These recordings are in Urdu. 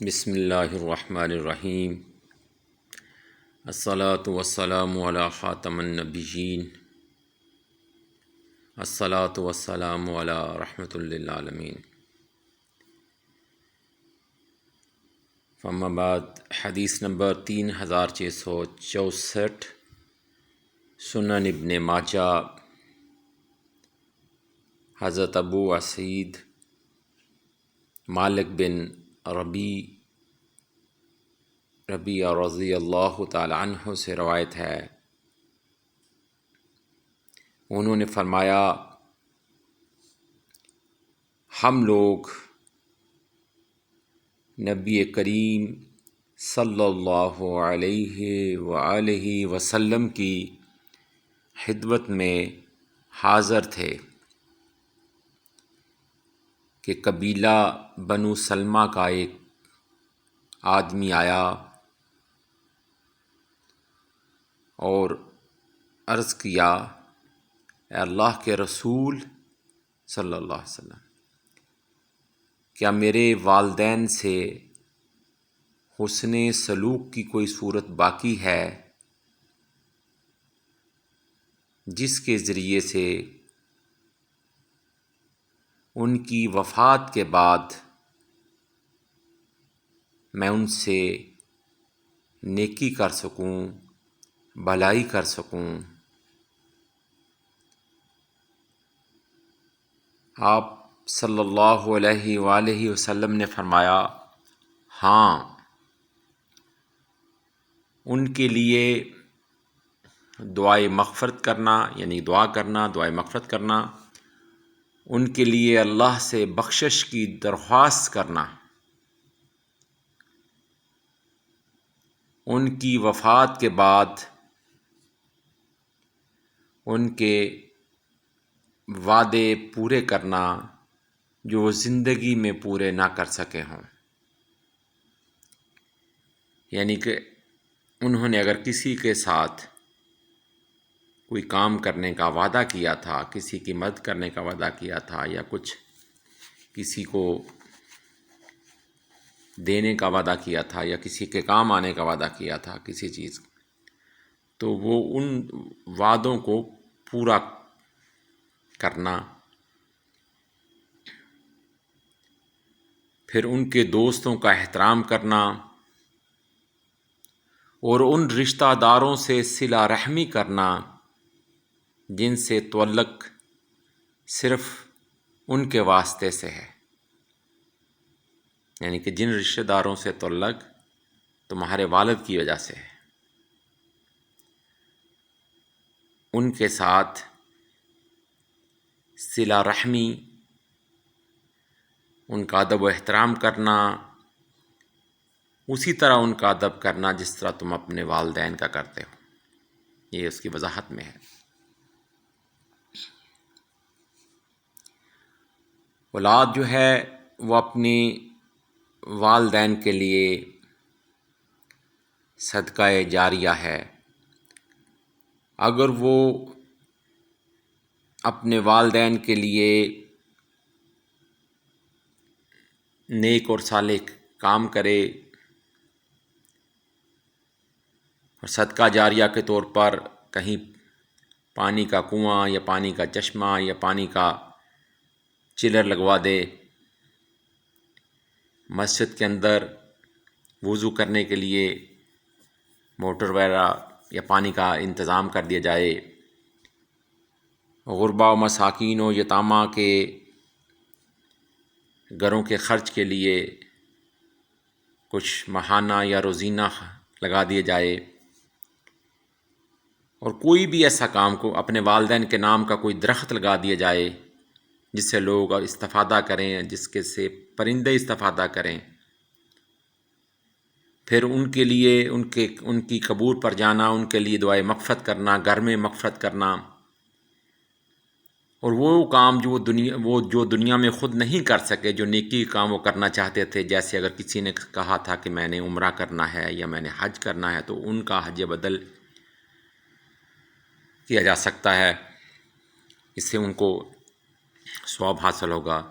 بسم اللہ الرحمن الرحیم۔ الصلاۃ والسلام علی خاتم النبیین، الصلاۃ والسلام علی رحمۃ للعالمین۔ اما بعد، حدیث نمبر 3664، سنن ابن ماجہ، حضرت ابو اسید مالک بن ربیعہ رضی اللہ تعالی عنہ سے روایت ہے، انہوں نے فرمایا، ہم لوگ نبی کریم صلی اللہ علیہ وآلہ وسلم کی خدمت میں حاضر تھے کہ قبیلہ بنو سلمہ کا ایک آدمی آیا اور عرض کیا، اے اللہ کے رسول صلی اللہ علیہ وسلم، کیا میرے والدین سے حسن سلوک کی کوئی صورت باقی ہے جس کے ذریعے سے ان کی وفات کے بعد میں ان سے نیکی کر سکوں، بھلائی کر سکوں؟ آپ صلی اللہ علیہ وآلہ وسلم نے فرمایا، ہاں، ان کے لیے دعائے مغفرت کرنا، یعنی دعا کرنا، دعائے مغفرت کرنا، ان کے لیے اللہ سے بخشش کی درخواست کرنا، ان کی وفات کے بعد ان کے وعدے پورے کرنا جو وہ زندگی میں پورے نہ کر سکے ہوں۔ یعنی کہ انہوں نے اگر کسی کے ساتھ کوئی کام کرنے کا وعدہ کیا تھا، کسی کی مدد کرنے کا وعدہ کیا تھا، یا کچھ کسی کو دینے کا وعدہ کیا تھا، یا کسی کے کام آنے کا وعدہ کیا تھا کسی چیز، تو وہ ان وعدوں کو پورا کرنا، پھر ان کے دوستوں کا احترام کرنا، اور ان رشتہ داروں سے صلہ رحمی کرنا جن سے تعلق صرف ان کے واسطے سے ہے، یعنی کہ جن رشتہ داروں سے تعلق تمہارے والد کی وجہ سے ہے، ان کے ساتھ صلہ رحمی، ان کا ادب و احترام کرنا، اسی طرح ان کا ادب کرنا جس طرح تم اپنے والدین کا کرتے ہو۔ یہ اس کی وضاحت میں ہے۔ اولاد جو ہے وہ اپنی والدین کے لیے صدقہ جاریہ ہے۔ اگر وہ اپنے والدین کے لیے نیک اور صالح کام کرے اور صدقہ جاریہ کے طور پر کہیں پانی کا کنواں یا پانی کا چشمہ یا پانی کا چلر لگوا دے، مسجد کے اندر وضو کرنے کے لیے موٹر وغیرہ یا پانی کا انتظام کر دیا جائے، غربا و مساکین و یتامہ کے گھروں کے خرچ کے لیے کچھ ماہانہ یا روزینہ لگا دیے جائے، اور کوئی بھی ایسا کام کو اپنے والدین کے نام کا کوئی درخت لگا دیا جائے جس سے لوگ استفادہ کریں، جس کے سے پرندے استفادہ کریں، پھر ان کے لیے ان کی قبور پر جانا، ان کے لیے دعائے مغفرت کرنا، گھر میں مغفرت کرنا، اور وہ کام جو دنیا میں خود نہیں کر سکے، جو نیکی کام وہ کرنا چاہتے تھے، جیسے اگر کسی نے کہا تھا کہ میں نے عمرہ کرنا ہے یا میں نے حج کرنا ہے، تو ان کا حج بدل کیا جا سکتا ہے، اس سے ان کو ثواب حاصل ہوگا۔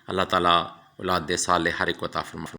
اللہ تعالیٰ اولاد صالح ہر ایک کو عطا فرمائے۔